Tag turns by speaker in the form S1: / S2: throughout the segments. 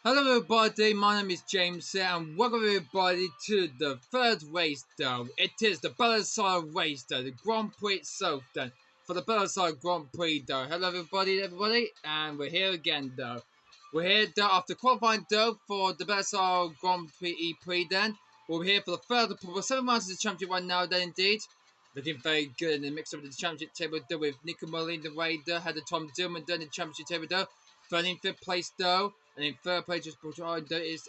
S1: Hello everybody, my name is James here and welcome everybody to the third race though. It is the Bellarside race though, the Grand Prix itself then, for the Bellarside Grand Prix though. Hello everybody, and we're here again though. We're here though after qualifying though for the Bellarside Grand Prix E-PRIX then. We're here for the third of 7 rounds of the championship right now then indeed. Looking very good in the mix up of the championship table though with Nico Molin, the Raider, had the Tom Dillman done in the championship table though. Third in 5th place though. And in third place, just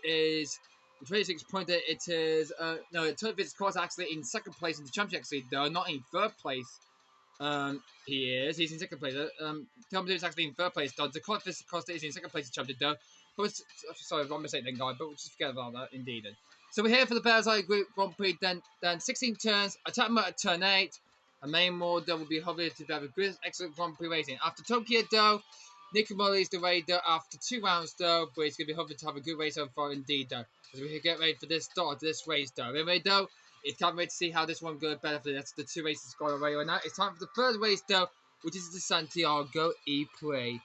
S1: is 26 point. It is no, Turfit's course actually in second place in the championship actually though, not in third place. He's in second place. Tom is actually in third place though. The Costa is in second place in the championship though. But sorry, wrong mistake then, guys. But we'll just forget about that indeed. Then. So we're here for the Bellarside Group Grand Prix. Then 16 turns. Attack mode at turn 8. A main mode will be hopefully to have a good, excellent Grand Prix racing. After Tokyo though. Nico is the Raider after 2 rounds though, but it's going to be hoping to have a good race so far indeed though. As we get ready for this start of this race though. Anyway though, it's can't wait to see how this one goes better for the 2 races going away right now. It's time for the third race though, which is the Santiago E-PRIX.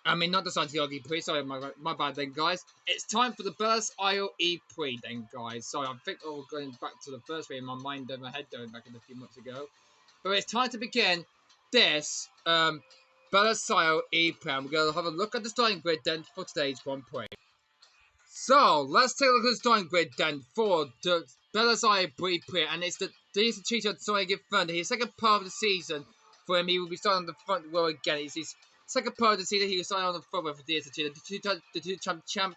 S1: I mean, not the Santiago E-PRIX, sorry, my bad then guys. It's time for the Bellarside E-PRIX then guys. Sorry, I think we're going back to the first race in my mind and my head going back a few months ago. But it's time to begin this Bellarside E-PRIX. We're going to have a look at the starting grid then for today's Grand Prix. So, let's take a look at the starting grid then for the Bellarside E-PRIX. And it's the DC Cheetah starting at third. His second part of the season for him. He will be starting on the front row again. It's his second part of the season. He will start on the front row for DC Cheetah. The two champ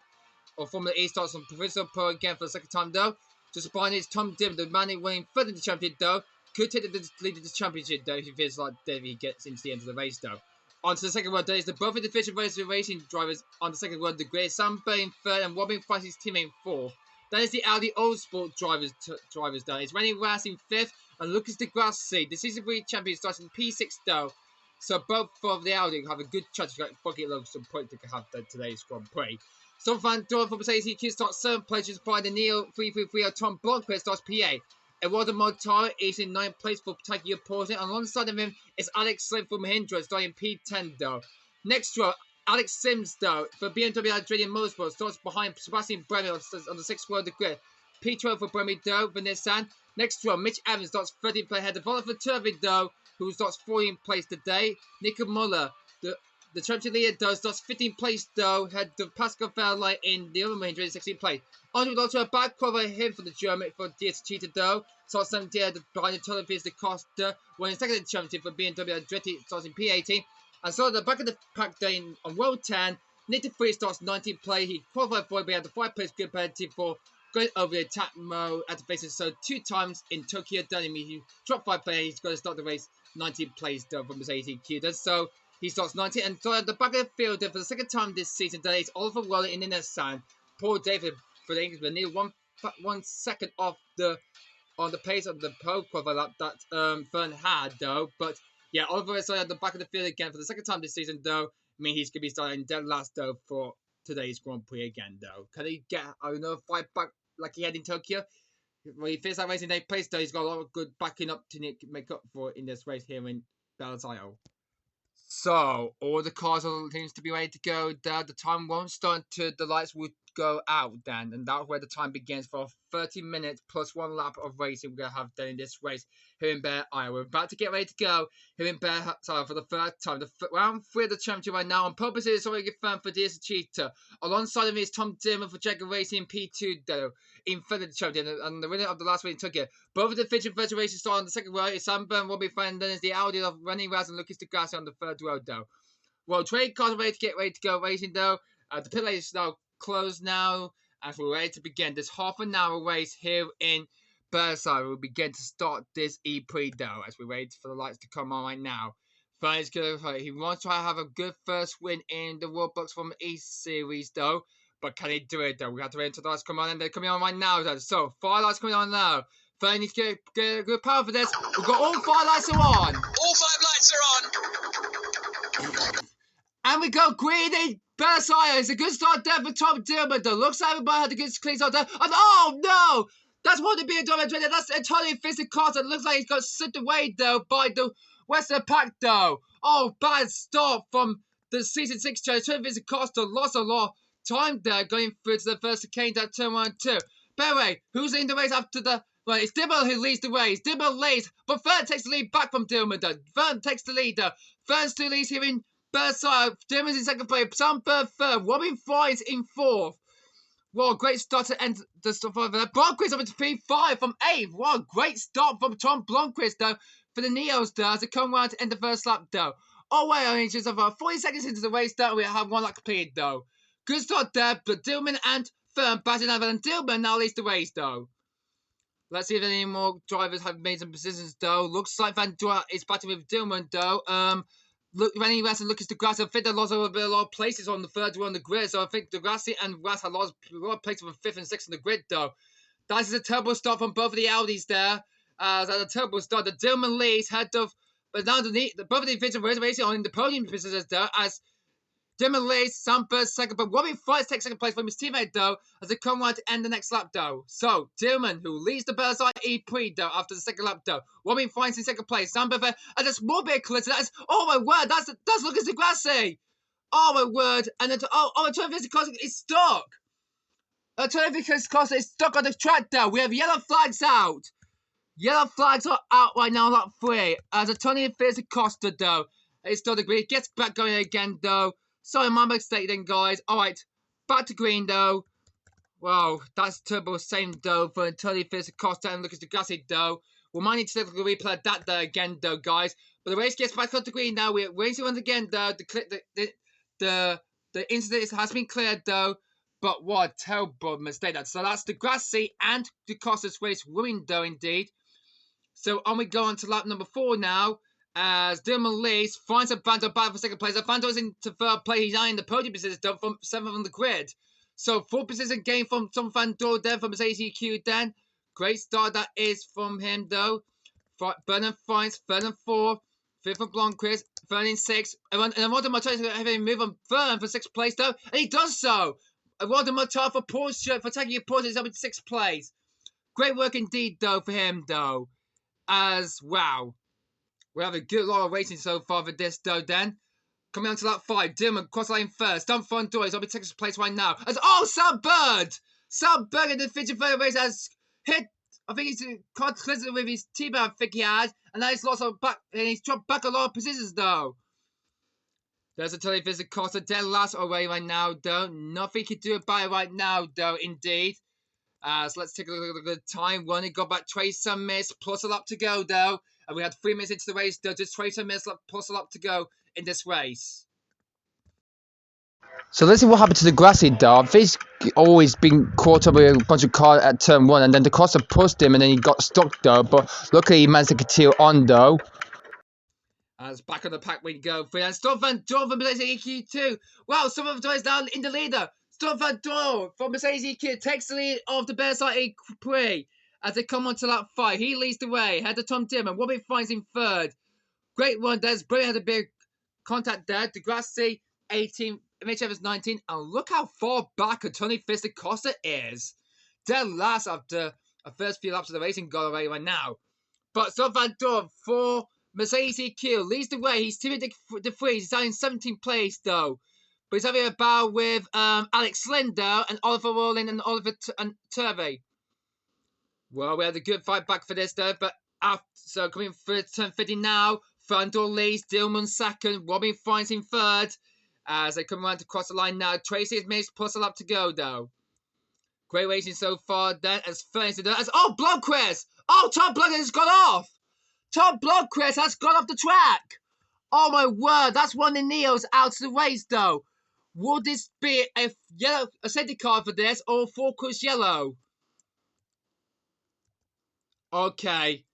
S1: of Formula E starts on Provincial Pro again for the second time though. Just behind is Tom Dim, the man winning third in the championship though. Could take the lead of the championship though if he feels like if he gets into the end of the race though. On to the second row, there is the both individual racing drivers on the second row. The grey Sam in third and Robin Price his teammate in fourth. Then is the Audi Old Sport drivers down. It's Rennie Rass in fifth and Lucas de Grassi. The season 3 champion starts in P6 though. So both of the Audi have a good chance to get some points to have today's Grand Prix. So Van Dorn for Mercedes EQ starts 7th place, just by the Neo 333 Tom Blomqvist starts P8. Eduardo Montaro is in 9th place for Takia Portion, and alongside of him is Alex Slim from Mahindra, starting P10 though. Next row, Alex Sims though for BMW Adrian Motorsport starts behind Sebastian Bremy on the 6th row of the grid. P12 for Bremy though for Nissan. Next row, Mitch Evans starts 13th place ahead of Oliver Turvey though, who starts 14th place today. Nico Muller, the championship leader though, starts 15th place though, head to Pascal Fairlight in the other Mahindra in 16th place. Onto also a bad cover him for the German for DS Cheetah though. Starts 17th behind the Total Pierce de Costa, winning second in the championship for BMW Andretti, starts in P18. And so at the back of the pack day on World 10, Nathan Free starts 19th play. He qualified for it, but he had the 5 place good penalty for going over the attack mode at the basis. So 2 times in Tokyo done. He dropped 5 play. He's going to start the race 19th place though from his 18Q. So he starts 19th. And so at the back of the field for the second time this season, today is Oliver Worley in the Nissan. Paul David for the Englishman, near 1 second off on the pace of the pro cover that Fern had though. But yeah, Oliver is at the back of the field again for the second time this season though. I mean, he's going to be starting dead last though for today's Grand Prix again though. Can he get another 5 back like he had in Tokyo? When he finished that race in 8th place though, he's got a lot of good backing up to make up for in this race here in Bellarside. So, all the cars seems to be ready to go there. The time won't start until the lights will go out then. And that's where the time begins for 30 minutes plus 1 lap of racing we're going to have done in this race here in Bear Isle. We're about to get ready to go here in Bear Isle for the third time. The round 3 of the championship right now. On purpose, it's already confirmed for DS Cheetah. Alongside of me is Tom Dimmer for Jaguar Racing P2 though. In third of the championship. And the winner of the last race in Tokyo. Both of the featured virtual races start on the second row. It's Sam Byrne, Robbie Fan, then is the Audi of Rennie Raz and Lucas de Grassi on the third row though. Well, trade cars are ready to go racing though. The pit lane is now closed now as we're ready to begin this half an hour race here in Bellarside. We'll begin to start this E-PRIX though as we're ready for the lights to come on right now. Fern's good. He wants to have a good first win in the Roblox from E series though. But can he do it though? We have to wait until the lights come on, and they're coming on right now though. So 5 lights coming on now. Fern needs to get good power for this. We've got all 5 lights are on.
S2: All 5 lights are on.
S1: And we go Greedy Bellarside. It's a good start there for Tom Dillman though. Looks like everybody had a good clean start there. And oh no! That's what the BMW Andretti. That's entirely fixed cars. It looks like he's got slipped away though by the Western Pack though. Oh, bad start from the season 6 challenge. Vincent Costa lost a lot time there going through to the first chicane at turn 1 and 2. By the way, who's leading the race after the... Well, it's Dibble who leads the race. Dibble leads, but Fern takes the lead back from Dillman. Fern takes the leader. Fern's still leads here in Burnside. Dillman's in second place. Sunbird third. Robin Fines in fourth. What a great start to end the stuff over there. Blomqvist up into P5 from 8th. What a great start from Tom Blomqvist, though, for the Neos, though, as they come round to end the first lap, though. Oh, wait, only just about 40 seconds into the race, though, we have one lap completed, though. Good start there, but Dillman and Fern batting over, and Dillman now leads the race, though. Let's see if any more drivers have made some positions, though. Looks like Van Dora is batting with Dillman, though. Look, Rennie Rass and Lucas deGrassi, I think they lost a lot of places on the third row on the grid, so I think deGrassi and Rass have lost a lot of places from 5th and 6th on the grid, though. That is a terrible start from both of the Audis there. As a terrible start, the Dillman leads head of, but now both of the division race racing on in the podium positions, though, as Dillman leads, Sunbird second, but Robin Fries takes second place from his teammate, though, as they come round to end the next lap, though. So, Dillman, who leads the Burnside E-PRIX, though, after the second lap, though. Robin Fines in second place. Sunbird third, and a small bit of collision. That is, oh my word, that's Lucas deGrassi. Oh my word, and then, Antonio Costa is stuck. Antonio Costa is stuck on the track, though. We have yellow flags out. Yellow flags are out right now, lap 3, as Antonio Costa, though, is still the green. Gets back going again, though. Sorry, my mistake then, guys. Alright, back to green, though. Wow, that's turbo same, though, for Antonio Costa and Lucas deGrassi, though. We might need to take a replay of that, though, again, though, guys. But the race gets back onto green now. We're racing once again, though. The incident has been cleared, though. But what a terrible mistake. So that's deGrassi and Costa's race ruined, though, indeed. So on we go on to lap number 4 now. As Dillman leads, finds a Van Dor battle for second place. Van Dor's into third place. He's eyeing the podium position from 7th on the grid. So 4th position gain from Tom Van Dor then from his ACQ then. Great start that is from him though. Bernard finds third and 4th. 5th from Blomqvist. 3rd and 6th. And Walter Martin is having him move on 3rd for 6th place though. And he does so. Walter Martin for Porsche for taking a Porsche is up in 6th place. Great work indeed though for him though. As wow. We have a good lot of racing so far for this, though, then. Coming on to lap 5, Dillman cross lane first. Dump front door is up in Texas place right now. As Sam Bird! Sam Bird in the feature third race has hit, I think he's caught collision with his T-bar, I think he had. And now he's lost a back, and he's dropped back a lot of positions, though. There's a television Costa dead last away right now, though. Nothing he can do about it right now, though, indeed. So let's take a look at the time. We only got about 20 some minutes plus a lap to go, though. And we had 3 minutes into the race, though. Just 20 some minutes plus a lap to go in this race. So let's see what happened to deGrassi, though. I think he's always been caught up with a bunch of cars at turn 1, and then the Costa pushed him, and then he got stuck, though. But luckily, he managed to continue on, though. As back on the pack we go. And Stoff Van Dorn from Mercedes EQ2. Wow, some of them is now in the leader. Stoff Van Dorn from Mercedes EQ takes the lead of the Burnside E-PRIX as they come on to lap 5. He leads the way. Head to Tom Dimon. Robin finds him 3rd. Great one. There's brilliant. Had a big contact there. deGrassi 18. Mitch Evans 19. And look how far back Antonio Costa is. Dead last after a first few laps of the racing got away right now. But Stoff Van Dorn for Mercedes EQ leads the way. He's Timmy de Vries. He's down in 17th place, though. But he's having a battle with Alex Linder and Oliver Rowland and Oliver Turvey. Well, we had a good fight back for this, though. But so coming through turn 50 now. Van Dor leads. Dillman 2nd. Robin finds him 3rd. As they come around to cross the line now. Tracy has missed plus a lap to go, though. Great racing so far. Then as first, Blomqvist! Oh, Tom Blomqvist has gone off! Tom Blomqvist has gone off the track! Oh my word, that's one of the Neos out of the race though. Would this be a safety car for this or focus yellow? Okay.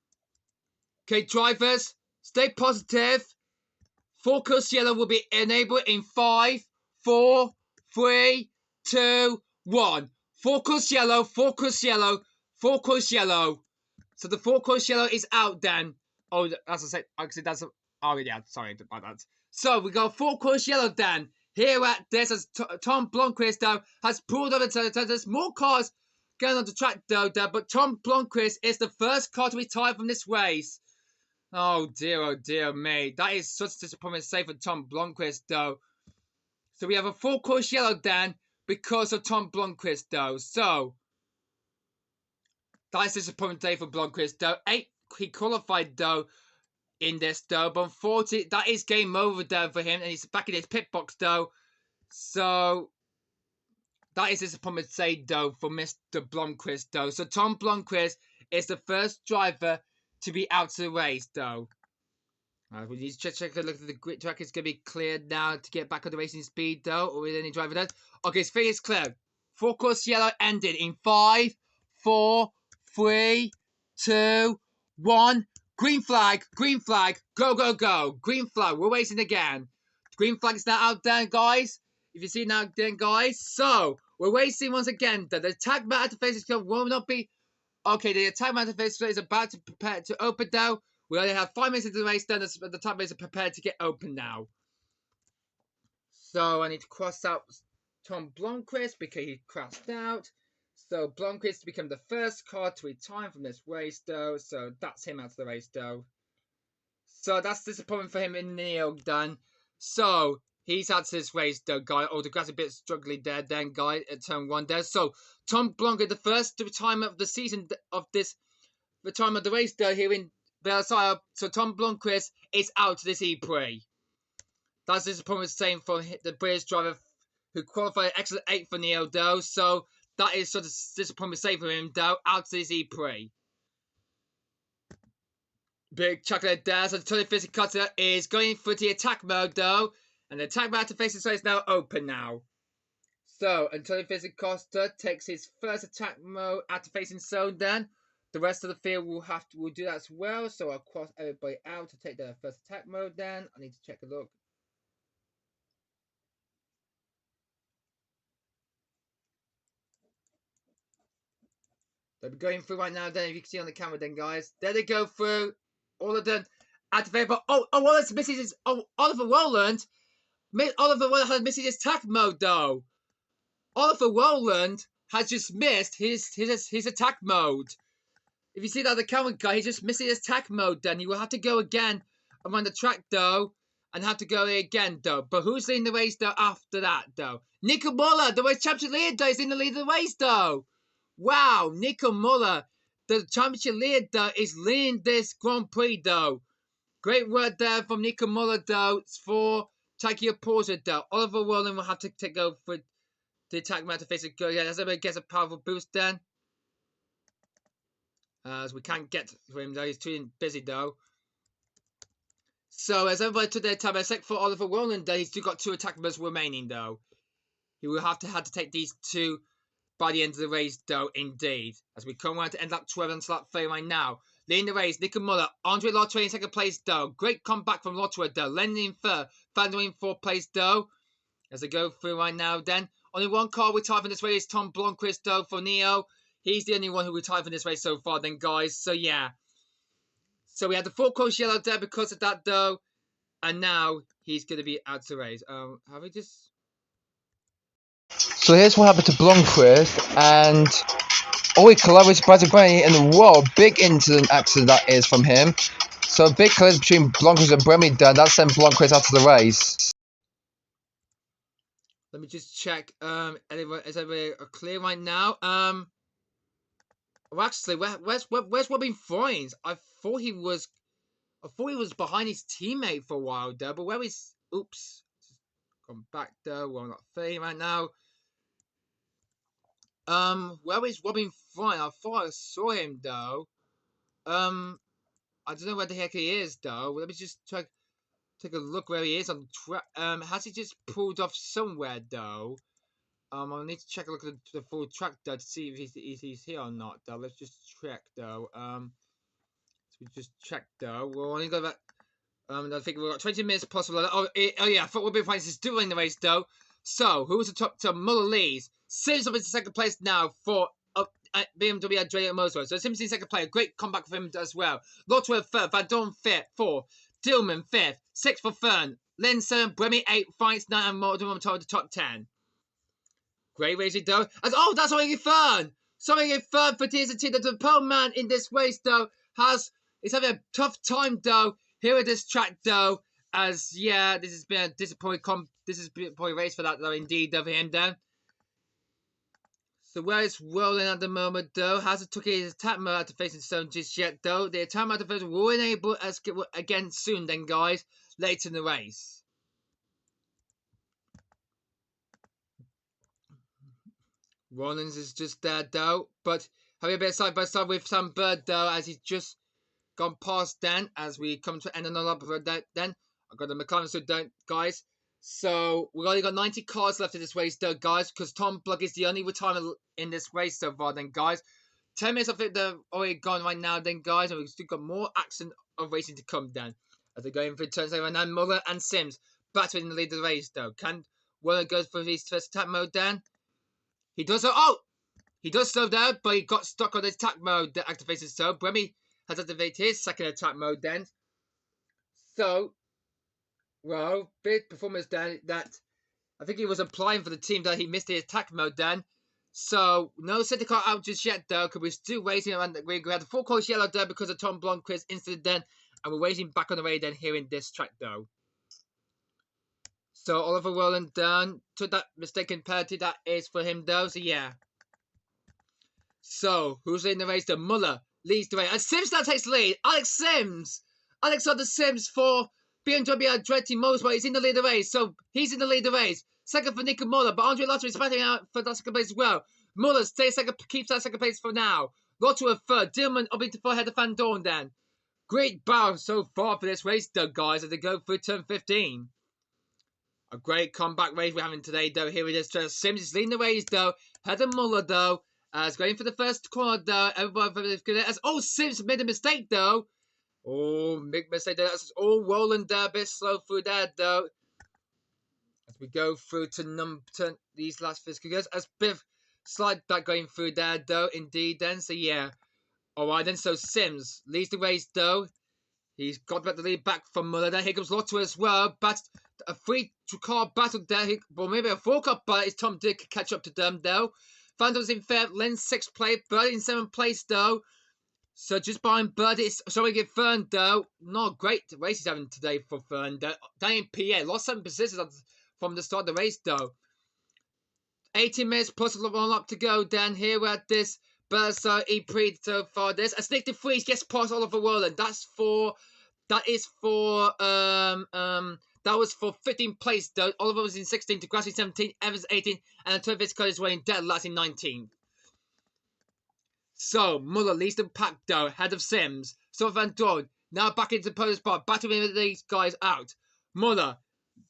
S1: Okay, drivers, stay positive. Focus yellow will be enabled in 5, 4, 3, 2, 1. Focus yellow, focus yellow, focus yellow. So the focus yellow is out then. Oh, as I said, actually that's a... Oh, yeah, sorry about that. So, we got 4 course yellow then. Here at this, as Tom Blomqvist, though, has pulled over to there's more cars going on the track, though, but Tom Blomqvist is the first car to retire from this race. Oh, dear me. That is such a disappointment save for Tom Blomqvist, though. So, we have a 4 course yellow then. because of Tom Blomqvist, though. So, that's disappointing day for Blomqvist, though. He qualified, though, in this, though. But unfortunately, that is game over, though, for him. And he's back in his pit box, though. So, that is disappointing to say, though, for Mr. Blomqvist, though. So, Tom Blomqvist is the first driver to be out of the race, though. We need to check a look at the grid track. It's going to be cleared now to get back on the racing speed, though. Or with any driver does. Okay, his figure is clear. Full course yellow ended in 5, 4, 3, 2, 1. Green flag, go, go, go. Green flag, we're racing again. Green flag is now out there, guys. If you see it now, then, guys. So, we're racing once again. The attack map interface will not be. Okay, the attack map interface is about to prepare to open now. We only have 5 minutes into the race, then the time is prepared to get open now. So I need to cross out Tom Blomqvist because he crashed out. So Blomqvist became the first car to retire from this race, though. So that's him out of the race, though. So that's disappointing for him in Neil, done. So he's out of this race, though, guy. Oh, the grass a bit struggling there, then, guy, at turn 1 there. So Tom Blomqvist, the first retirement of the season of this retirement of the race, though, here in Versailles. So Tom Blomqvist is out of this E-PRIX. That's disappointing same for the British driver who qualified excellent 8th for Neil, though. So that is sort of disappointing save for him, though, out of this E-PRIX. Big chocolate there. So the Tony Physics Cutter is going for the attack mode, though. And the attack mode interface is now open now. So Antonio Physics Costa takes his first attack mode after facing zone, then. The rest of the field will do that as well. So I'll cross everybody out to take their first attack mode, then. I need to check a look. They'll be going through right now, then, if you can see on the camera, then, guys. There they go through. All of them activated. But, Wallace misses his. Oh, Oliver Rowland. Oliver Rowland has missed his attack mode, though. Oliver Rowland has just missed his attack mode. If you see that on the camera, guy, he's just missing his attack mode, then. He will have to go again around the track, though. And have to go again, though. But who's in the race, though, after that, though? Nico Muller, the race championship leader, though, is in the lead of the race, though. Wow, Nico Muller, the championship leader, is leading this Grand Prix, though. Great work there from Nico Muller, though, for Takio Porter, though. Oliver Rowland will have to take over for the attack mode to face a go. Yeah, as everybody gets a powerful boost, then. As we can't get to him, though. He's too busy, though. So, as everybody took their time, except for Oliver Rowland, though, he's still got 2 attack modes remaining, though. He will have to take these 2 by the end of the race, though, indeed. As we come around to end lap 12 and slap 3 right now. Leading the race, Nico Muller, Andre Lottery in 2nd place, though. Great comeback from Lottery, though. Lennon in 3rd, Fandor in 4th place, though. As they go through right now, then. Only one car retired from this race, Tom Blomqvist, though, for Neo. He's the only one who retired from this race so far, then, guys. So, yeah. So, we had the 4 course yellow there because of that, though. And now, he's going to be out of the race. Have we just...
S3: So here's what happened to Blomqvist, and he collided with Bradley Bremy, and whoa, big incident accident that is from him. So a big collision between Blomqvist and Bremy done. That sent Blomqvist out of the race.
S1: Let me just check. Is everybody clear right now? Well, actually, where's Robin Freund? I thought he was behind his teammate for a while there, but where is? Oops, come back there. We're not playing right now. Where is Robin Freund? I thought I saw him though. I don't know where the heck he is though. Let me just take a look where he is on track. Has he just pulled off somewhere though? I'll need to check a look at the full track though to see if he's here or not though. Let's just check though. So we just check though. We're only got about I think we've got 20 minutes possible. Oh yeah, I thought Robin Freund is still in the race though. So who was the top to Muller leads? Sims up in 2nd place now for BMW Andrea Motorsport. So Sims in 2nd place. Great comeback for him as well. Lottery 3rd. Van Dorn 5th. 4th. Dillman 5th. 6th for Fern. Len 7th. Bremy 8th. Fights 9 and more than the top 10. Great racing though. As that's something in Fern. Something in Fern for TST. The pole man in this race though is having a tough time though. Here at this track though. As yeah, this has been a disappointing race for that though indeed of him though. So where it's rolling at the moment though, hasn't took his attack mode out of facing stone just yet though. The attack mode of will enable us again soon then guys, later in the race. Rollins is just there though, but having a bit side by side with Sam Bird though, as he's just gone past Dan as we come to end another lap then. I've got the McLaren so don't guys. So we've only got 90 cars left in this race though guys, because Tom Blug is the only retirement in this race so far then guys. 10 minutes of it they're already gone right now then guys, and we've still got more action of racing to come then. As they're going through turns right now, Muller and Sims battling in the lead of the race though. Can Muller goes for his first attack mode then? He does so. Oh! He does slow down, but he got stuck on his attack mode that activates so. Bremy has activated his second attack mode then. So, well, big performance then that I think he was applying for the team that he missed the attack mode then. So, no safety car out just yet though, because we're still waiting around the grid. We had the full course yellow there because of Tom Blomqvist incident then, and we're waiting back on the way then here in this track though. So, Oliver Rowland down took that mistaken penalty that is for him though, so yeah. So, who's in the race? The Muller leads the race. And Sims now takes the lead. Alex Sims. Alexander Sims for BMW Andretti Motorsport. He's in the lead of the race. So, he's in the lead of the race. Second for Nico Muller. But Andre Lotto is fighting out for that second place as well. Muller stays second, keeps that second place for now. Lotto a third. Dillman up into fourth ahead of Van Dorn then. Great battle so far for this race though, guys, as they go through turn 15. A great comeback race we're having today though. Here it is. Sims is leading the race though. Ahead of Muller though. As going for the first corner though, everybody as Sims made a mistake though. Oh, big mistake there. That's all rolling there, a bit slow through there though. As we go through to these last physical guys, as bit of slide back going through there though, indeed then. So yeah, all right then. So Sims leads the race though. He's got the lead back from Muller. Then here comes Lotto as well, but a 3-car battle there. Well, maybe a 4-car battle. Is Tom Dick catch up to them though. Vandal's in third, Lynn's 6th place, Bird in 7th place though. So just behind Bird, it's showing it Fern though. Not great race he's having today for Fern. Down PA, lost 7 positions from the start of the race though. 18 minutes plus a one lap to go. Then here we're at this Bursa E-PRIX so far. There's a Sneak to Freeze gets past Oliver Rowland. That was for 15th place though. Oliver was in 16th, DeGrassi 17th, Evans 18th, and the 12th car is running dead last in 19th. So Muller leads the pack though, ahead of Sims. So Van Dorn now back into the podium spot, battling with these guys out. Muller,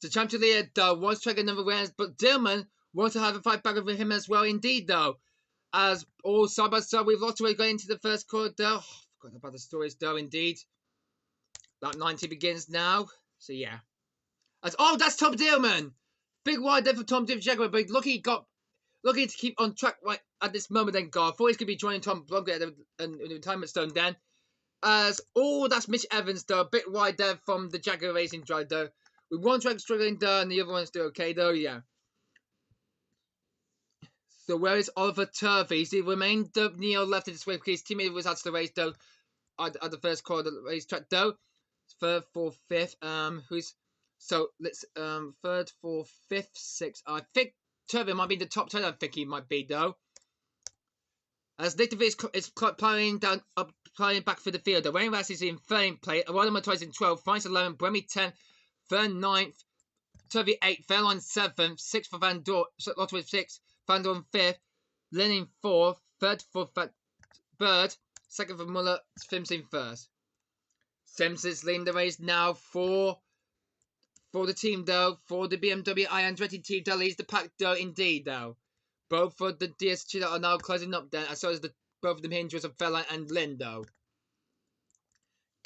S1: the champion leader though, wants to take another wins, but Dillman wants to have a fight back with him as well, indeed though. As all side by side, we've lost away going into the first quarter though. Forgot about the stories though, indeed. Lap 90 begins now. So yeah. That's Tom Dillman. Big wide there for Tom Jaguar, but lucky to keep on track right at this moment then, God. Thought he's going to be joining Tom Blogger at the retirement stone then. That's Mitch Evans though, a bit wide there from the Jaguar Racing drive though. With one track struggling though, and the other one's still okay though, yeah. So where is Oliver Turvey? He remained Neo left in this race because his teammate was out of the race though at the first quarter of the racetrack though. Third, fourth, fifth. So let's third, fourth, fifth, sixth. I think Turvey might be in the top 10. I think he might be though. As Nick DeVries is playing back through the field. The Wayne Rass is in 13th place. Arada Montoya in 12th. France 11th. Bremy 10th. Fern 9th. Turvey 8th. Fairline 7th. 6th for Van Dorn. Lotto 6th. Van Dorn 5th. Lenin 4th. Third for Bird. Second for Muller. Sims in first. Sims is leading the race now for the team though. For the BMW Andretti team that leads the pack though, indeed though. Both for the DSG that are now closing up then, as well as both of them hinges of Fairline and Lindo.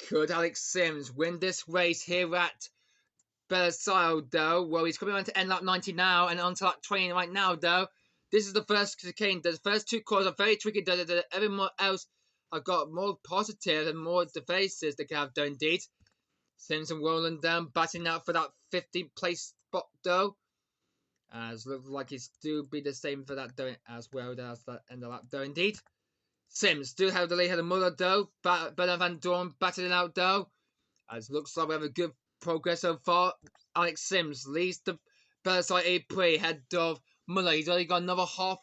S1: Could Alex Sims win this race here at Bellassile though? Well, he's coming on to end lap 90 now and on to lap 20 right now though. This is the first chicane. The first 2 corners are very tricky though. Everyone else have got more positive and more devices they can have done indeed. Sims and Rowland down, batting out for that 15th place spot though. As looks like it's still be the same for that doing as well as that end of lap though indeed. Sims still have the lead ahead of Muller though. Bernard Van Dorn battling out though. As looks like we have a good progress so far. Alex Sims leads the Bellassile E-PRIX ahead of Muller. He's only got another half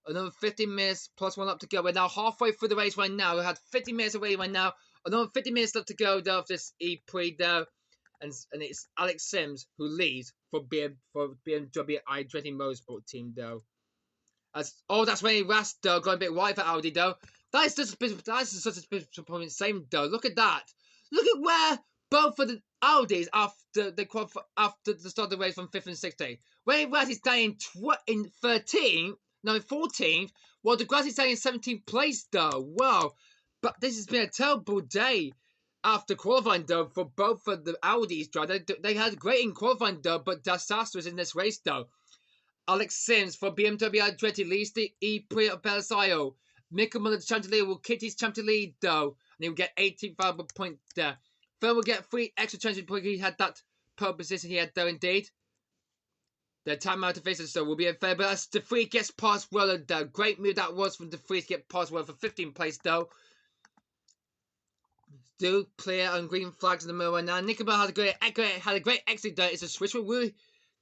S1: Another 15 minutes plus 1 up to go. We're now halfway through the race right now. We had 50 minutes away right now. Another 50 minutes left to go though of this E-PRIX though. And it's Alex Sims who leads for BMW i20 Motorsport team though. That's Ray Rast though, going a bit wide for Audi though. That's such a bit insane though. Look at that. Look at where both of the Audis after the start of the race from 5th and 6th. Ray Rast is down in 14th, while the Grass is down in 17th place though. Wow. But this has been a terrible day after qualifying though for both of the Audis. They had great in qualifying though, but disastrous in this race though. Alex Sims for BMW i20 leads the E-PRIX of Belisario. Michael Muller, the champion leader, will keep his champion lead though, and he will get 18,000 points there. Fern will get 3 extra champion points. He had that pole position he had though indeed. The time out of faces so will be unfair, but as De Vries gets past Weller though. Great move that was from De Vries to get past Weller for 15th place though. Still clear on green flags in the middle right now. Nickelbell had a great exit there. It's a switch with Wu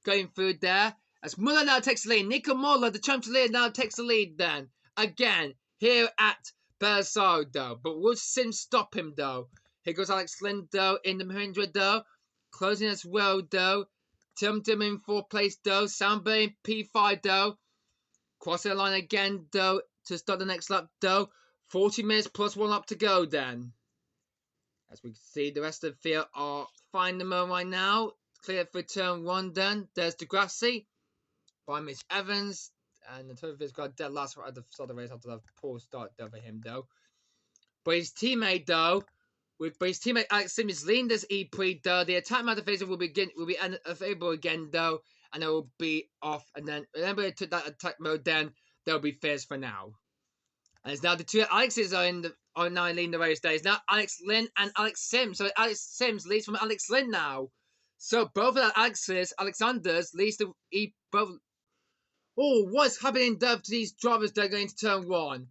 S1: going through there. As Muller now takes the lead. Nico Muller, the champion leader, now takes the lead then. Again, here at Belisario though. But will Sims stop him though? Here goes Alex Lynn though in the Mahindra though. Closing as well though. Tim in 4th place though. Samba in P5 though. Crossing the line again though to start the next lap though. 40 minutes plus 1 up to go then. As we can see, the rest of the field are fine in the moment right now. Clear for turn 1 then. There's Degrassi by Mitch Evans. And the turn has got dead last at the start of the race after that poor start there for him though. But his teammate though, Alex Sims is leading this E-PRIX though. The attack motivation will be available again though. And it will be off. And then remember it took that attack mode then. They'll be fierce for now. And it's now the two Alexes are now leading the race there. It's now Alex Lynn and Alex Sims. So Alex Sims leads from Alex Lynn now. So both of the Alexanders leads the both. Oh, what's happening there to these drivers? They're going to turn 1.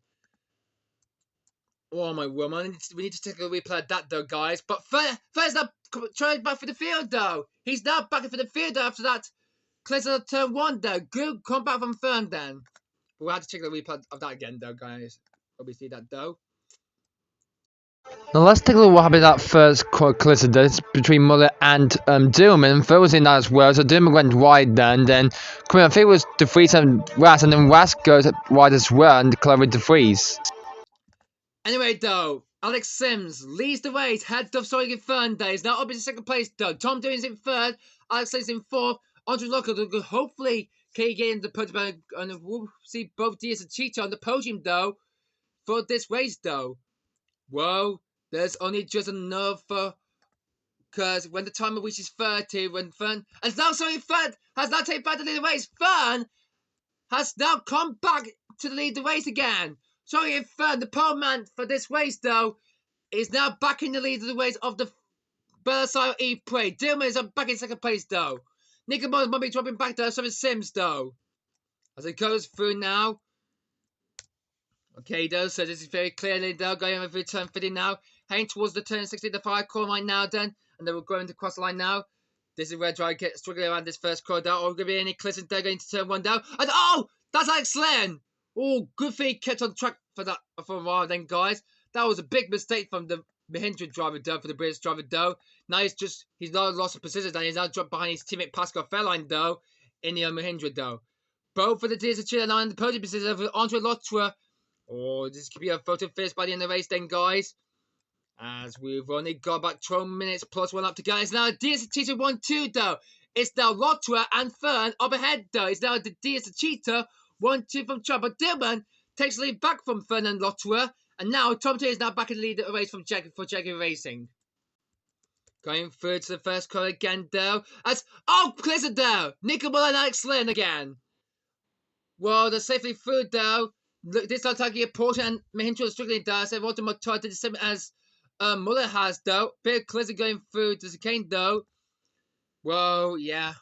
S1: Oh my woman, we need to take a replay of that though, guys. But first up, trying back for the field though. He's now back for the field after that. Clears on turn 1 though. Good comeback from Fern then. But we'll have to check the replay of that again though, guys. Obviously that though.
S3: Now let's take a look what happened in that first collision between Muller and Dillman. Phil was in that as well, so Dillman went wide then coming on, I think it was De Vries and Rast, and then Rast goes wide as well and collide with De Vries.
S1: Anyway though, Alex Sims leads the race, heads off Sawyer in 3rd days, now up in 2nd place though. Tom Dillon's in 3rd, Alex Sims in 4th, Andre Locker hopefully can get in the podium, and we'll see both Diaz and Cheetah on the podium though for this race though. Whoa. There's only just enough because when the timer reaches 30, when Fern has now has now taken back to lead the race. Fern has now come back to lead the race again. Sorry, Fern, the pole man for this race though, is now back in the lead of the race of the Belisario E-PRIX. Dillman is back in 2nd place though. Nico Muller might be dropping back though. So is Sims though. As it goes through now. Okay, though, so this is very clearly though going over turn 50 now. Heading towards the turn 60, the 5 corner line now then. And then we're going to cross the line now. This is where Dry gets struggling around this first corner down. Or going to be any collisions there going to turn 1 down. And oh! That's Alex Lynn! Oh, good thing he kept on track for that for a while then, guys. That was a big mistake from the Mahindra driver though, for the British driver though. Now he's now lost a position and he's now dropped behind his teammate Pascal Fairline though. In the Mahindra though. Both for the Diaz and Cheetah now in the podium position of Andre Lotre. Oh, this could be a photo finish by the end of the race then, guys. As we've only got about 12 minutes plus 1 up to go. It's now Diaz and Cheetah 1-2 though. It's now Lotre and Fern up ahead though. It's now the Diaz and Cheetah 1-2 from Chubb. But Dillman takes the lead back from Fern and Lotre. And now Tom T is now back in the lead of the race from Jaguar Racing. Going through to the first corner again though. As Blizzard though. Nico Muller and Alex Lynn again. Well, they're safely through though. This time taking a Porter and Mahindra struggling there. So Walter Motor did the same as Muller has though. Big collision going through the chicane though. Well, yeah.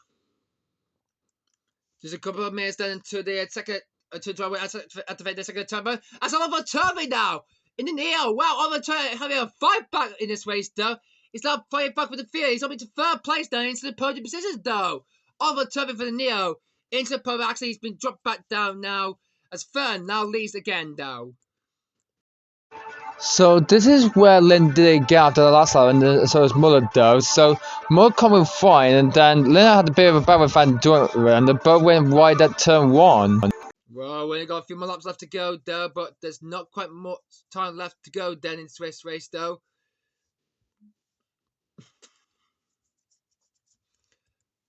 S1: Just a couple of minutes then into the second to drive activate the second turbo. That's Oliver Turvey now in the Neo. Wow, Oliver Turvey having a fight back in this race though. He's now fighting back for the field. He's up into 3rd place now into the podium positions though. Oliver Turvey for the Neo into the podium. Actually, he's been dropped back down now. as Fern now leads again though.
S3: So this is where Lynn did get after the last lap, and so was Muller though. So Muller coming fine, and then Lynn had a bit of a battle with Van Dorn, and the both went wide at turn 1.
S1: Well, we only got a few more laps left to go though, but there's not quite much time left to go then in this race though.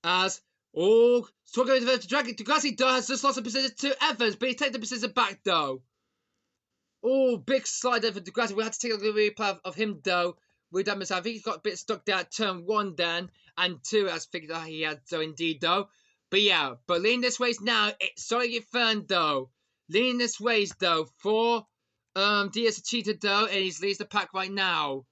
S1: As talking about the dragon, Degrassi though has just lost a position to Evans, but he takes the position back though. Oh, big slide there for Degrassi. We had to take a replay of him though. With that mistake, I think he got a bit stuck there at turn 1 then, and 2 as figured that he had so indeed though. But yeah, but leading this race now, it's sorry get Fern though. Leading this race though for Diaz Cheetah though, and he's leads the pack right now.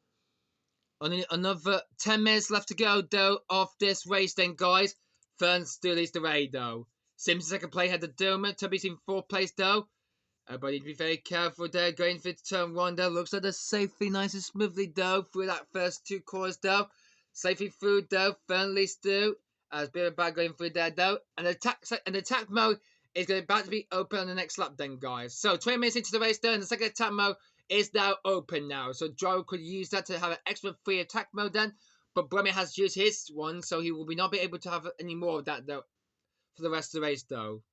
S1: Only another 10 minutes left to go though of this race then guys. Fern still leads the race though. Sims second place had the Doma, Tubby's in 4th place though. But need to be very careful there going for turn 1 though. Looks like they're safely nice and smoothly though through that first 2 corners though. Safely through though, Fern leads through. As a bit of bad going through there though. And the attack mode is about to be open on the next lap then guys. So 20 minutes into the race though, and the second attack mode is now open now. So Joe could use that to have an extra free attack mode then. But Brummy has used his one, so he will not be able to have any more of that though for the rest of the race though.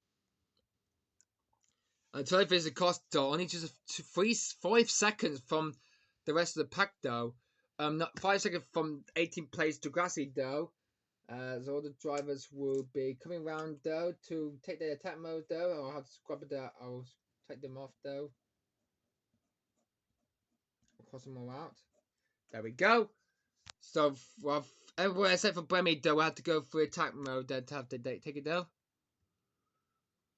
S1: Until it is a cost though, only just 5 seconds from the rest of the pack though. Not 5 seconds from 18th place to Grassy though. As all the drivers will be coming around though to take their attack mode though. I'll have to scrub it out. I'll take them off though. Cross them all out. There we go. So well, everywhere except for Bremy though, we'll have to go through attack mode then to have to take it though.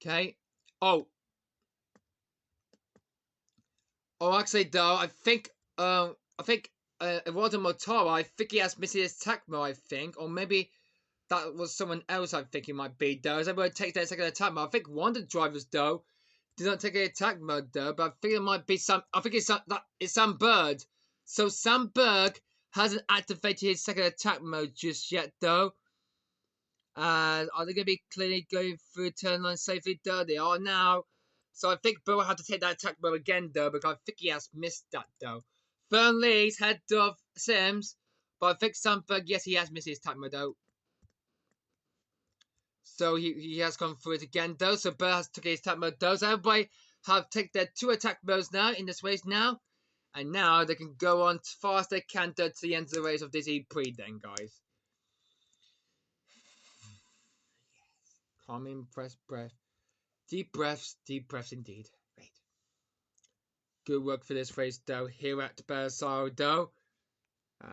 S1: Okay. Oh, actually, though, I think Eduardo Motoro, I think he has missed his attack mode, I think, or maybe that was someone else. I think it might be though. As everyone takes their second attack mode, I think one of the drivers though did not take an attack mode though, but I think it might be some. I think it's Sam Bird. So Sam Berg hasn't activated his second attack mode just yet though. And are they going to be clearly going through turn line safely though? They are now. So I think Bill will have to take that attack mode again though, because I think he has missed that though. Fern leads head of Sims, but I think Sandberg, yes, he has missed his attack mode though. So he has gone through it again though. So Bill has took his attack mode though. So everybody have taken their 2 attack modes now in this race now. And now they can go on as far as they can to the end of the race of this E-PRIX then, guys. Calming, breath. Deep breaths indeed. Great. Good work for this race though, here at Bersaro though.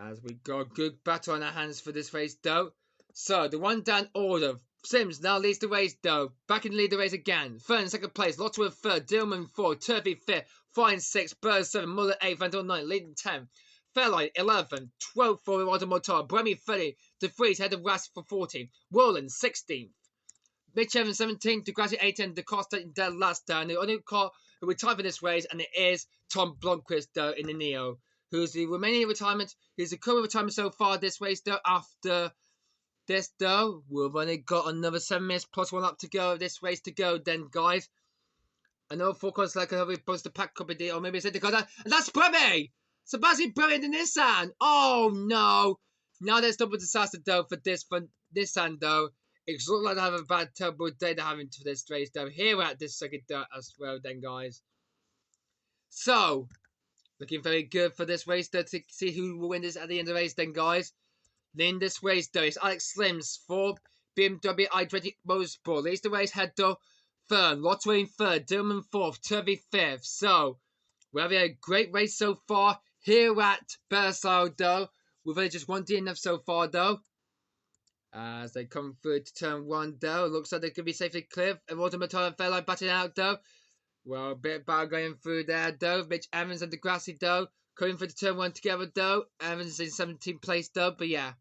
S1: As we got a good battle on our hands for this race though. So, the one down order. Sims now leads the race though. Back in the lead the race again. Fern in second place. Lotterwood third. Dillman 4. Turvey 5th. Fine 6. Bird 7. Muller 8. Vandal 9. Leading 10. Fairlight 11. 12 for Eduardo Motor. Bremy 30. De Vries head of Ras for 14. Roland 16th. Mitch Evans 17th. Degrassi 18th. De Costa in dead last down. The only car who retired for this race, and it is Tom Blomqvist though in the Neo, who's the remaining retirement. He's the current retirement so far this race though. After this though, we've only got another 7 minutes plus 1 up to go of this race to go then, guys. I know forecast like a post the pack could be, or maybe it's a Dakota, and that's Bremy! Sebastian Bremy in the Nissan! Oh no! Now there's double disaster though for Nissan though. It looks like they have a bad terrible day they're having for this race though. Here at this second as well then, guys. So, looking very good for this race though, to see who will win this at the end of the race then, guys. In this race though, it's Alex Slims for BMW i20 Motorsport. Leads the race head though. Third, Lottery in 3rd, Dillman 4th, Turvey 5th. So, we're having a great race so far here at Bersaro though. We've only just one DNF so far though. As they come through to turn 1 though. Looks like they could be safely clear. And Automotor and Fairlight batting out though. Well, a bit bad going through there though. Mitch Evans and Degrassi though. Coming for the turn 1 together though. Evans in 17th place though. But yeah.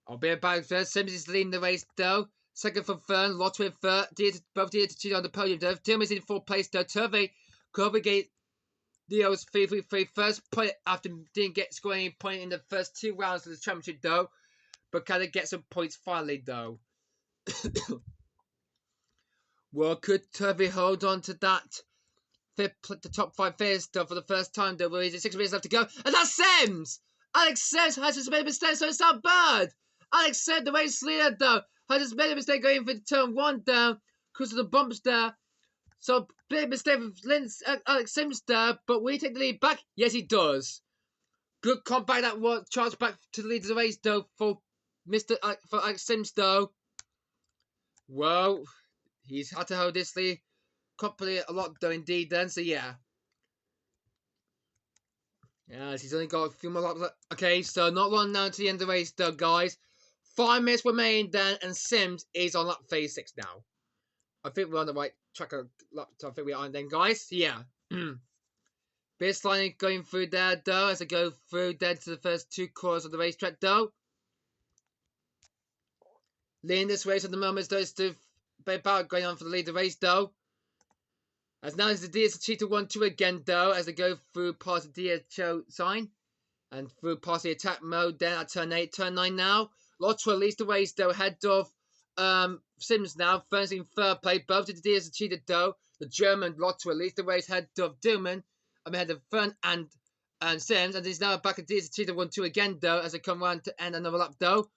S1: I'll be about first. Sims is leading the race though. Second for Fern. Lottery 3rd. Both DT on the podium though. Tillman's in 4th place though. Turvey Corbegate Leo's 3-3-3 first point after didn't score any point in the first 2 rounds of the championship though. But can they get some points finally though? Well, could Turvey hold on to that the top 5 finish though for the first time though? Well, he's 6 minutes left to go, and that's Sims! Alex Sims has just made a mistake, so it's not bad! Alex Sims, the race leader though, has just made a mistake going for turn 1 down because of the bumps there. So, big mistake for Alex Sims there, but will he take the lead back? Yes, he does. Good comeback that was charged back to the lead of the race though for for Alex Sims though. Well, he's had to hold this lead company a lot though indeed then, so yeah. Yes, he's only got a few more laps left. Okay, so not long now to the end of the race though, guys. 5 minutes remain then, and Sims is on lap 36 now. I think we're on the right track of lap, I think we are then, guys. Yeah. Bit line going through there though, as I go through then to the first 2 corners of the racetrack though. Leading this race at the moment though is the about going on for the lead of the race though. As now is the Diaz Cheetah 1-2 again though, as they go through past the Diaz show sign. And through past the attack mode then at turn 8, turn 9 now. Lotto leads the race though, ahead of Sims now, finishing 3rd place. Both to the Diaz Cheetah though. The German Lotto leads the race ahead of Dillman. Ahead of Fern and Sims. And he's now back at Diaz Cheetah 1-2 again though, as they come around to end another lap though.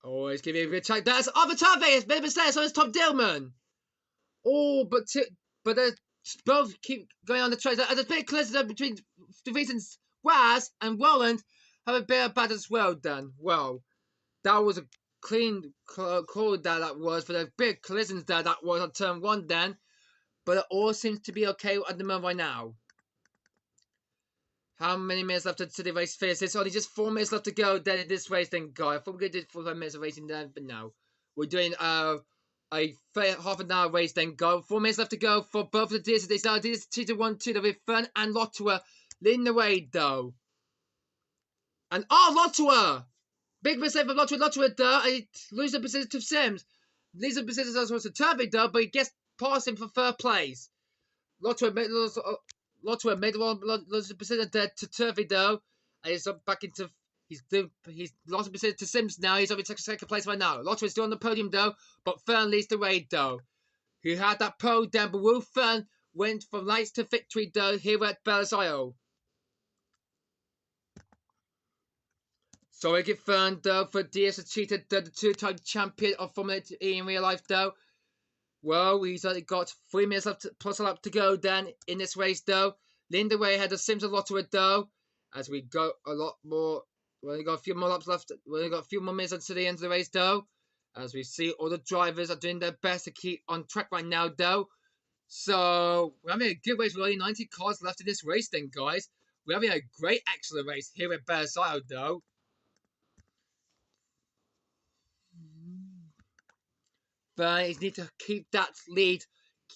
S1: Oh, it's giving me a good check. That's other Tave. It's made a mistake. So it's Tom Dillman. Oh, but they both keep going on the track. There's a bit closer between the reasons Waz and Roland have a bit of bad as well. Then, well, that was a clean call that was for the big collisions there. That was on turn 1 then, but it all seems to be okay at the moment right now. How many minutes left to the race finish? It's only just 4 minutes left to go then in this race then, guys. I thought we were going to do 45 minutes of racing then, but no. We're doing a half an hour race then, go. 4 minutes left to go for both of the Diaz. They start Diaz Cheetah 1-2 with Fern and Lottoa leading the way though. And Lottoa! Big mistake for Lottoa though. And he loses the position to Sims. Loses the position as well to Turvey though, but he gets past him for 3rd place. Lottoa made the position there to Turvey though. And he's up back into he's lost the position to Sims now. He's up in 2nd place right now. Lottoa is still on the podium though, but Fern leads the way though. He had that pole down, but Will Fern went from lights to victory though here at Belisle. So we get Fern though for Diaz Cheetah, the 2-time champion of Formula E in real life though. Well, he's only got 3 minutes left plus a lap to go then in this race though. Leading the way ahead of Sims and Lottoa though. As we go a lot more, we only got a few more laps left. We only got a few more minutes until the end of the race though. As we see all the drivers are doing their best to keep on track right now though. So we're having a good race with only 90 cars left in this race then, guys. We're having a great excellent race here at Belisle though. But he needs to keep that lead.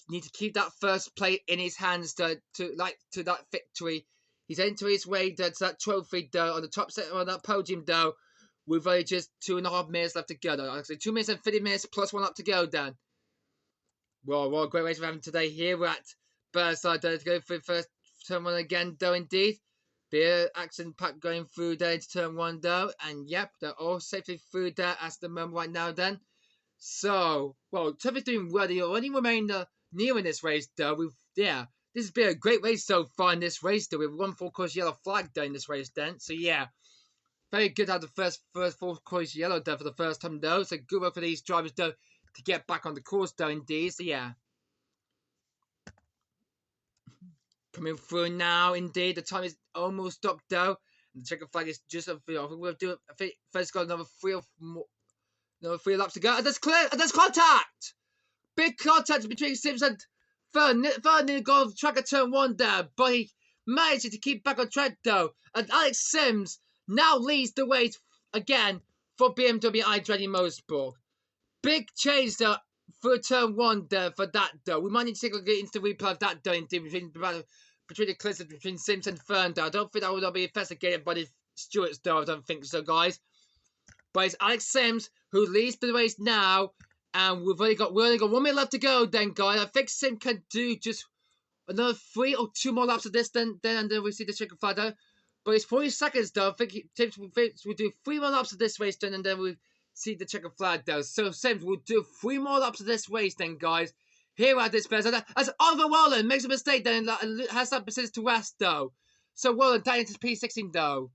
S1: Need to keep that 1st place in his hands to that victory. He's entering his way to that trophy though on the top set on that podium though. With only just 2.5 minutes left to go though. Actually 2 minutes and 50 minutes plus 1 lap to go then. Well, what a great race we're having today here at Belisle to go for the first turn 1 again though indeed. Beer action pack going through there into turn 1 though. And yep, they're all safely through there at the moment right now then. So, well, Turvey's doing well. They only remain near in this race, though. This has been a great race so far in this race, though. We've won 4 course yellow flag there in this race, then. So, yeah, very good to have the first 4 course yellow there for the first time, though. So, good work for these drivers, though, to get back on the course, though, indeed. So, yeah. Coming through now, indeed. The time is almost up, though. And the checker flag is just up. I think we'll do it. I think first got another 3 or more. No, 3 laps to go. And there's clear. And there's contact. Big contact between Sims and Fern. Fern didn't go off track at turn 1 there, but he managed to keep back on track though. And Alex Sims now leads the way again for BMW iDready Motorsport. Big change though for turn 1 there for that though. We might need to take a look into the replay of that though indeed between the collisions between Sims and Fern though. I don't think that will be investigated by the stewards though. I don't think so, guys. But it's Alex Sims who leads the race now, and we've only got 1 minute left to go. Then, guys, I think Sim can do just another 3 or 2 more laps of this. Then we see the checker flag. But it's 40 seconds though. I think Sims will do 3 more laps of this race, then, and then we see the checkered flag though. So Sims will do 3 more laps of this race then, guys. Here at this person, as Oliver Wallen makes a mistake then and has that persist to rest though. So Wallen down into P16 though.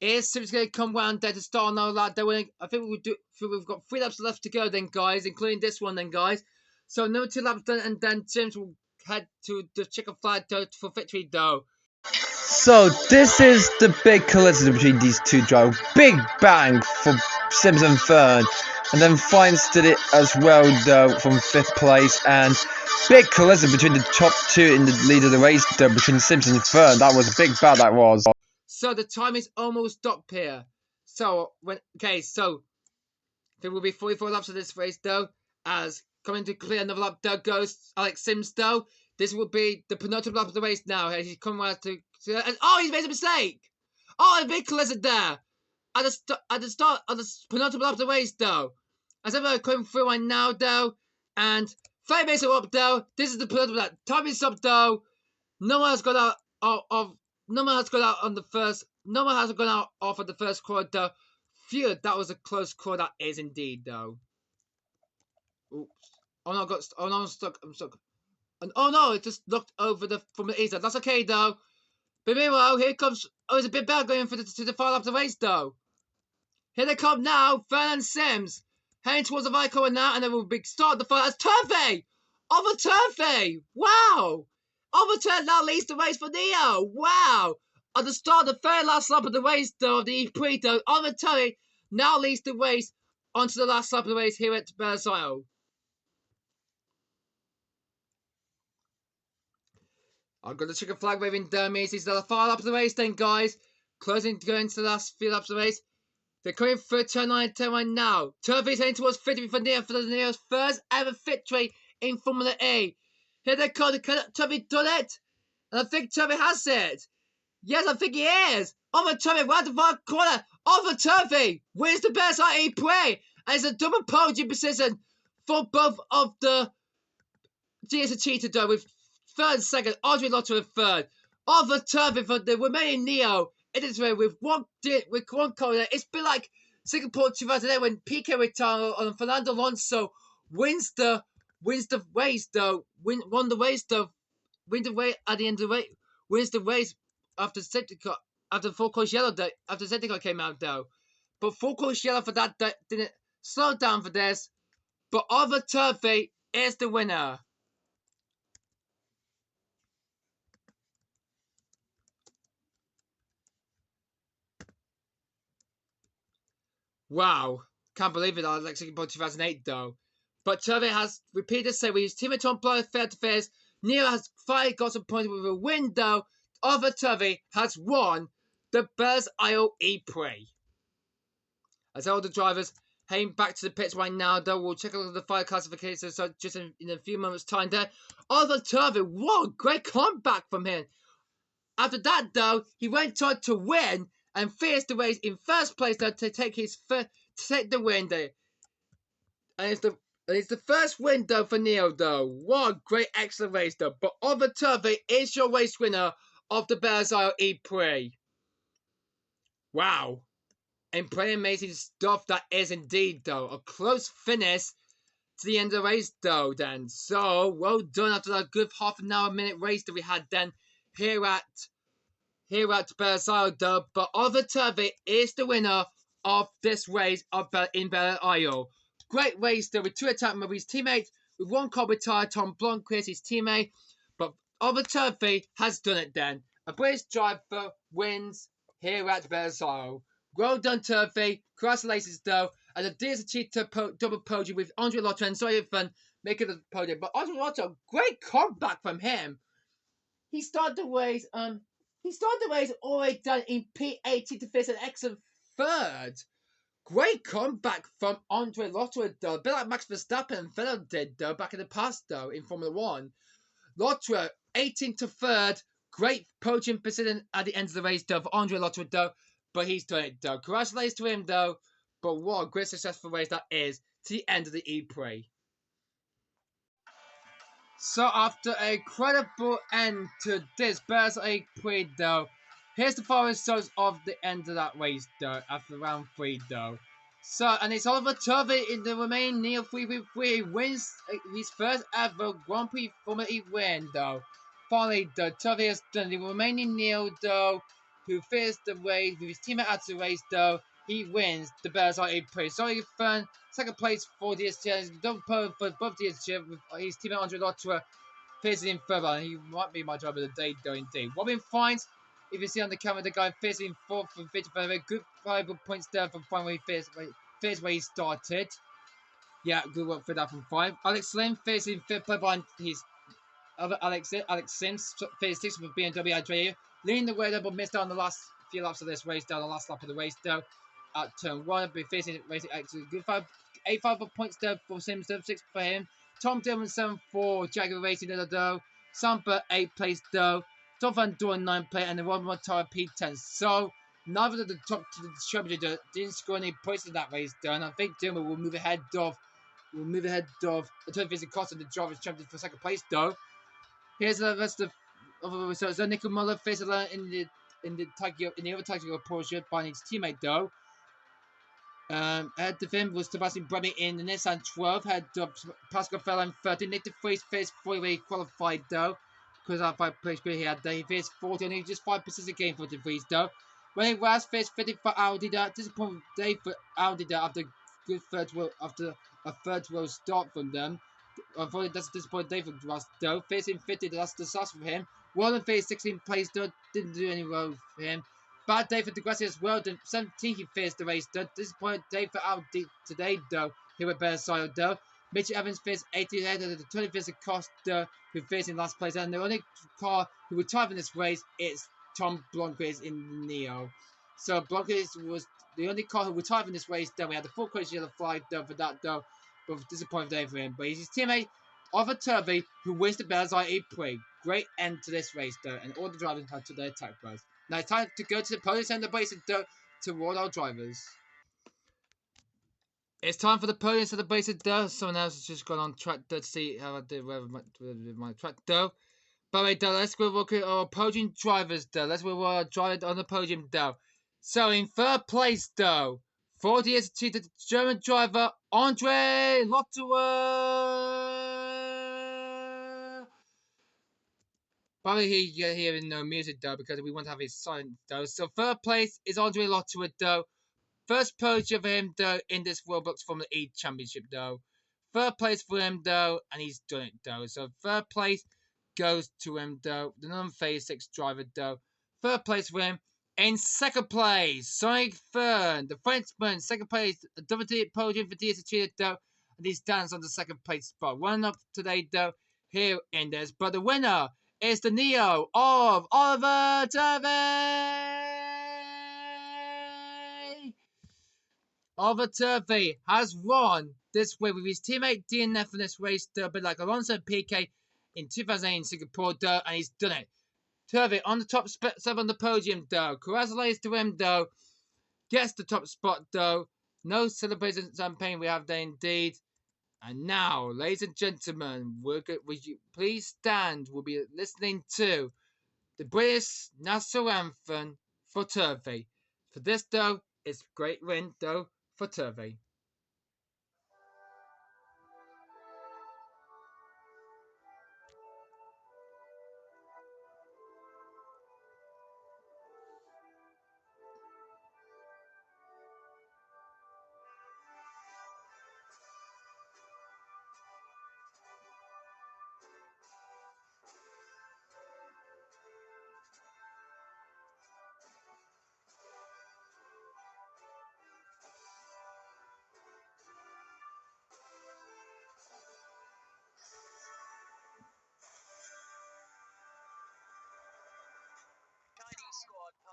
S1: Is Sims going to come round there to start on our lap? I think we've got 3 laps left to go then, guys, including this one then, guys. So another 2 laps done, and then Sims will head to the checkered flag for victory though.
S3: So this is the big collision between these two drivers. Big bang for Sims and third, and then Fines did it as well though from 5th place, and big collision between the top 2 in the lead of the race though, between Sims and third. That was a big battle, that was.
S1: So the time is almost up here. So so there will be 44 laps of this race though, as coming to clear another lap though goes Alex Sims though. This will be the penultimate lap of the race now. He's come around to and he's made a mistake. A big collision there at the start of the penultimate lap of the race though. As everyone coming through right now though, and 5 minutes are up though. This is the penultimate lap. Time is up though. No one has gone out of. No one has gone out on the first. No one has gone out off of the first quarter though. Phew, that was a close call. That is indeed though. Oops. Oh no, I'm stuck. I'm stuck. And oh no, it just looked over from the east side. That's okay though. But meanwhile, here comes. Oh, it's a bit better going to the final lap of the race though. Here they come now, Fern and Sims. Heading towards the right corner now, and then we'll be start the fight as Turvey! Over Turvey! Wow! Over Turvey now leads the race for Neo! Wow! At the start of the very last lap of the race though, of the E-PRIX though, Over Turvey now leads the race onto the last lap of the race here at Bersile. I've got the chicken flag waving down me. This is the final lap of the race then, guys. Closing to go into the last few laps of the race. They're coming through turn 9 and turn 1 now. Turvey's heading towards victory for the Neo's first ever victory in Formula E. Here they come. Turvey done it. And I think Turvey has it. Yes, I think he is. Over Turvey, right the far corner. Over Turvey wins the best at E-PRIX. And it's a double podium position for both of the GS Cheetah though, with third and second. Andre Lotto with third. Over Turvey for the remaining Neo. It is with one corner. It's been like Singapore 2008 when Piquet retired and Fernando Alonso wins the race though. Won the race though. Wins the race at the end of the race. Wins the race after full course yellow though. After safety car came out though. But full course yellow for that didn't slow down for this. But Over Turvey is the winner. Wow, can't believe it. I was like Singapore 2008 though. But Turvey has repeated say with his teammate Tom Blow fair to face. Neo has finally got some points with a win though. Over Turvey has won the Bersile E-PRIX. As all the drivers heading back to the pits right now though, we'll check out the fire classification so just in a few moments time there. Over Turvey, what a great comeback from him. After that though, he went on to win and finished the race in first place though to take the win there. And it's the first win though for Neo though. What a great excellent race though. But Over Turvey is your race winner of the Bersile E-PRIX. Wow. And pretty amazing stuff that is indeed though. A close finish to the end of the race though then. So well done after that good half an hour minute race that we had then here at Bersile though. But Over Turvey is the winner of this race in Bersile. Great race though with 2 attack with his teammate, with 1 car retired, Tom Blomqvist, his teammate. But Over Turvey has done it then. A British driver wins here at Bersile. Well done, Turvey. Congratulations though. And the DS Cheetah double podium with Andre Lotto and Zoe Fun making the podium. But Andre Lotto, great comeback from him. He started the race all the way down in P18 to finish an excellent third. Great comeback from Andre Lotto though. A bit like Max Verstappen and Vettel did though back in the past though in Formula 1. Lotto 18 to third. Great podium position at the end of the race though for Andre Lotto though. But he's done it though. Congratulations to him though. But what a great successful race that is to the end of the E-PRIX. So after a credible end to this Bersile E-PRIX though, here's the final results of the end of that race though after round 3 though. So, and it's Oliver Turvey in the remaining Neo 3v3. He wins his first ever Grand Prix Formula E win, though. Finally, though, Turvey has done the remaining Neo, though, who finished the race with his teammate at the race, though. He wins the Bellarside E-PRIX. Sorry, fun. Second place for DSG. Double pole for both DSG with his teammate Andre Lotterer facing in third, and he might be my driver of the day, though, indeed. Robin finds, if you see on the camera, the guy facing fourth from 55. Good valuable points there from fine where he fifth where he started. Yeah, good work for that from 5. Alex Slim facing fifth behind his other Alex Sims, finished 6th with BMW Adria, leading the way there, but missed out on the last few laps of this race, down the last lap of the race, though. At turn 1, be facing racing actually good 8 points there for Sims, 6 for him. Tom Dillon 7 for Jaguar Racing, though. Sampa 8 place, though. Tom Van Doorn 9 place, and the one more Tara P10. So, neither of the top to the distributor didn't score any points in that race, though, and I think Dillon will move ahead of the 25th cost of the drivers' champion for second place, though. Here's the rest of the results. So Nico Muller faced alone in the other Tokyo Porsche by his teammate though. Ahead of him was Sebastian Bremy in the Nissan 12. Had Pascal Fell 13. Nick de Vries faced 4-way qualified though. Because of 5 place he had there. He faced 40 and he just 5 position game for de Vries though. When he was faced 50 for Audi there. Disappointing day for Audi there after good a third row start from them. Unfortunately, that's a disappointing day for Ross, though. Facing 50, that's disaster for him. Walden faced 16th place, though. Didn't do any well for him. Bad day for Degrassi as well. The 17th he faced the race, though. Disappointing day for Audi today, though. Here with better side, though. Mitch Evans faced 18th ahead of the 25th Costa, who faced in last place. And the only car who retired in this race is Tom Blomqvist in the Neo. So Blomqvist was the only car who retired in this race. Then we had the full coach yellow flag, though, for that, though. But disappointing day for him. But he's his teammate, Oliver Turvey, who wins the Bellarside E-PRIX. Great end to this race, though, and all the drivers had to their attack bars. Now it's time to go to the podium center base and toward our drivers. It's time for the podium center base and someone else has just gone on track to see how I did with my track though. But wait, let's go look at our podium drivers though. Let's go our drivers on the podium though. So in third place though, 40 years to the German driver Andre Lotterer. Probably you're hearing no music though because we want to have his sign though. So third place is Andre Lotterer though. First podium for him though in this Roblox Formula E Championship though. Third place for him though, and he's done it though. So third place goes to him though. The non-phase 6 driver though. Third place for him. In second place, Sonic Fern, the Frenchman. Second place, double podium for DSG though. And he stands on the second place spot. One up today though here in this. But the winner is the Neo of Oliver Turvey. Oliver Turvey has won this way with his teammate DNF in this race, a bit like Alonso and PK in 2008 in Singapore, and he's done it. Turvey on the top spot on the podium, though. Congratulations to him, though. Gets the top spot, though. No celebration champagne we have there, indeed. And now, ladies and gentlemen, would you please stand? We'll be listening to the British national anthem for Turvey. For this, though, it's great win, though, for Turvey.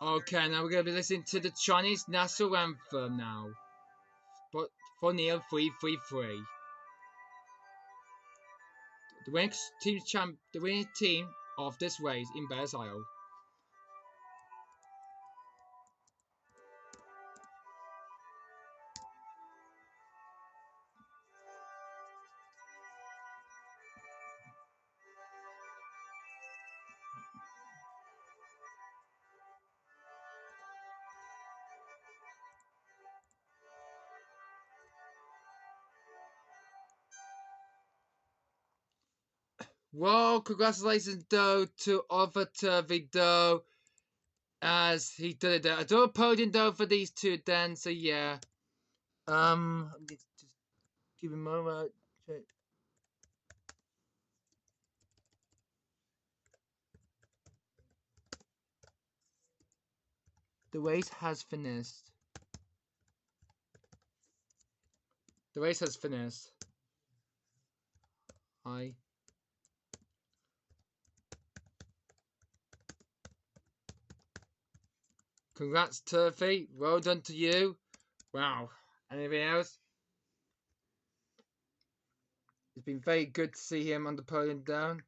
S1: Okay, now we're going to be listening to the Chinese national anthem now. But for Neo 333. The winning team of this race in Bears Isle. Well, congratulations though to Oliver Turvey though, as he did it there. I do a podium though for these two then, so yeah. Just give him a moment. Check. The race has finished. The race has finished. Hi. Congrats, Turfy. Well done to you. Wow. Anything else? It's been very good to see him on the podium down.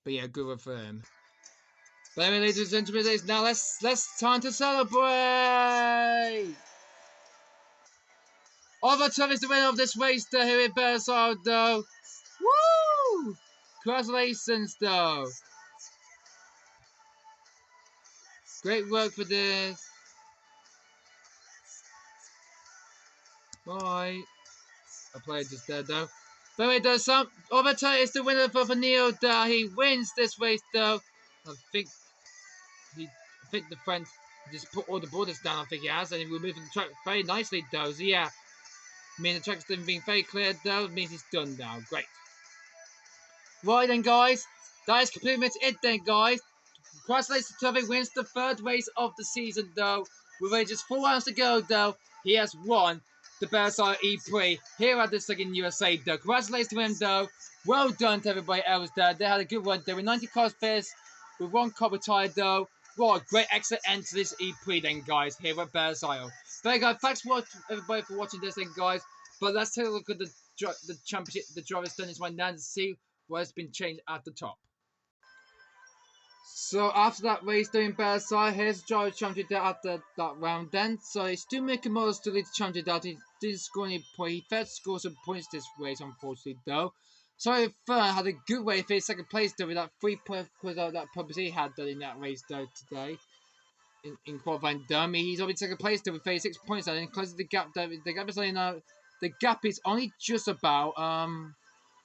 S1: But yeah, good one for him. But anyway, ladies and gentlemen, now let's time to celebrate! Oliver Turvey is the winner of this race though, here in Bearside though. Woo! Congratulations though. Great work for this. Bye. I played just there though. But anyway, though, Oliver Turvey is the winner for Neil though. He wins this race though. I think the French just put all the borders down, I think he has, and we're moving the track very nicely though. So yeah. I mean, the track's being very clear though, it means it's done now. Great. Right then, guys. That is completely it then, guys. Congratulations to Turvey wins the third race of the season, though. With only just 4 rounds to go, though, he has won the Bearside E-PRIX here at the second USA, though. Congratulations to him, though. Well done to everybody else there. They had a good one. There were 90 cars first, with 1 car retired, though. What a great excellent end to this E-PRIX, then, guys, here at Bearside. But, guys, thanks for everybody for watching this, then, guys. But let's take a look at the championship, the driver's standings right now to see what's been changed at the top. So after that race doing Bearside, here's the driver championship after that round then. So it's still making models to lead the championship out. He didn't score any points. He failed to score some points this race, unfortunately, though. So third had a good way for his second place though with that 3 point because of that publicity he had done in that race though today. In qualifying though. He's already second place though with 36 points and closes the gap though. The gap is only just about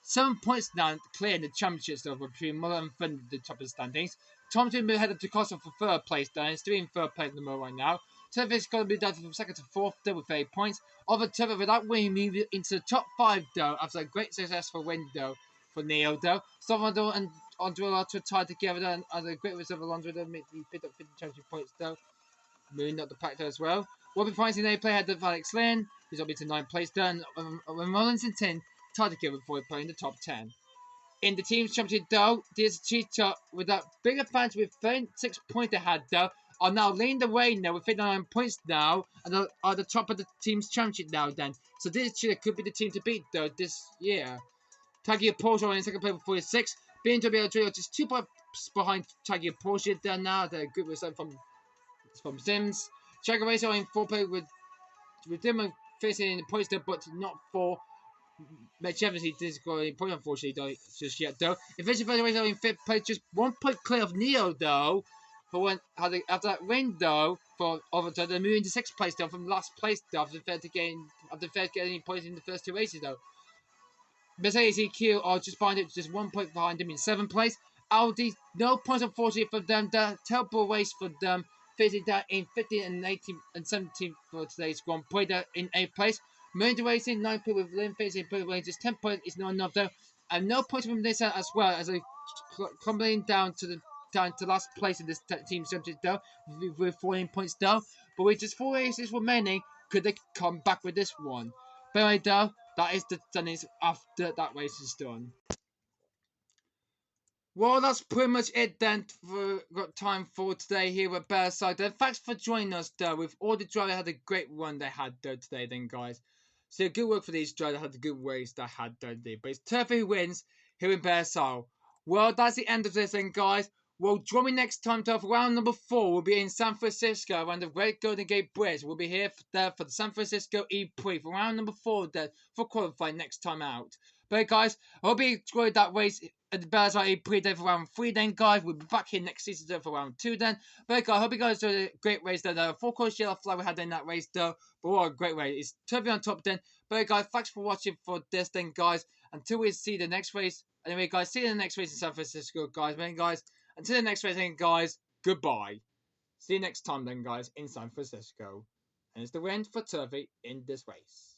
S1: 7 points now clear in the championships though between Muller and Finn at the top of the standings. Tom Tim headed to Costa for third place though, and he's still in third place at the moment right now. Turvey's got to be down from second to fourth though with 30 points. Over Turvey without winning moved into the top 5 though after a great successful win though for Neo though. Salvador and Andre Alonso tied together though, and a great result of Alonso though, he picked up 50 championship points though. Moving up the pack though as well. Robbie Price in 8th place had the Alex Lynn, who's up into 9th place though, and Rollins in 10th tied together before playing the top 10. In the team's championship though, there's a cheater with that big advantage with 36 points they had though, are now leading the way now with 59 points now, and are the top of the team's championship now then. So this cheater could be the team to beat though this year. Tagia Porsche in second place with 46. BMW Adrio just 2 points behind Tagia Porsche there now. They're a good result from Sims. Chagger Racer in 4th place with them facing in the points there, but not for Mitch Evans. He didn't score any point unfortunately just yet though. Efficient Racer in 5th place, just 1 point clear of Neo though. For when after that win though for Overton, they're moving to 6th place though from last place though after getting any points in the first 2 races though. Mercedes EQ are just behind it, just 1 point behind him in 7th place. Audi, no points unfortunately for them. The terrible race for them. Facing down in 15th and 18th and 17th for today's Grand Prix in 8th place. Miranda Racing 9th place with Lynn facing Purple Range. Just 10 points is not enough though. And no points from this as well as they crumbling down to last place in this team championship though with 14 points though. But with just 4 races remaining, could they come back with this one? But anyway though, that is the standings after that race is done. Well, that's pretty much it then. Got time for today here at Bearside. Thanks for joining us though. With all the drivers, had a great run they had though today then, guys. So good work for these drivers. Had a good race they had though today. But it's Turfy who wins here in Bearside. Well, that's the end of this then, guys. Well, join me next time to round number 4. We'll be in San Francisco around the Great Golden Gate Bridge. We'll be here there for the San Francisco E-PRIX for round number 4 there for qualifying next time out. But guys, I hope you enjoyed that race at the Bears pre-day for round 3 then, guys. We'll be back here next season for round 2 then. But guys, I hope you guys enjoyed a great race there. The 4-course yellow flag we had in that race though. But what a great race. It's Turvey on top then. But guys, thanks for watching for this then, guys. Until we see the next race. Anyway, guys, see you in the next race in San Francisco, guys. Then, guys, until the next race then, guys, goodbye. See you next time then, guys, in San Francisco. And it's the win for Turvey in this race.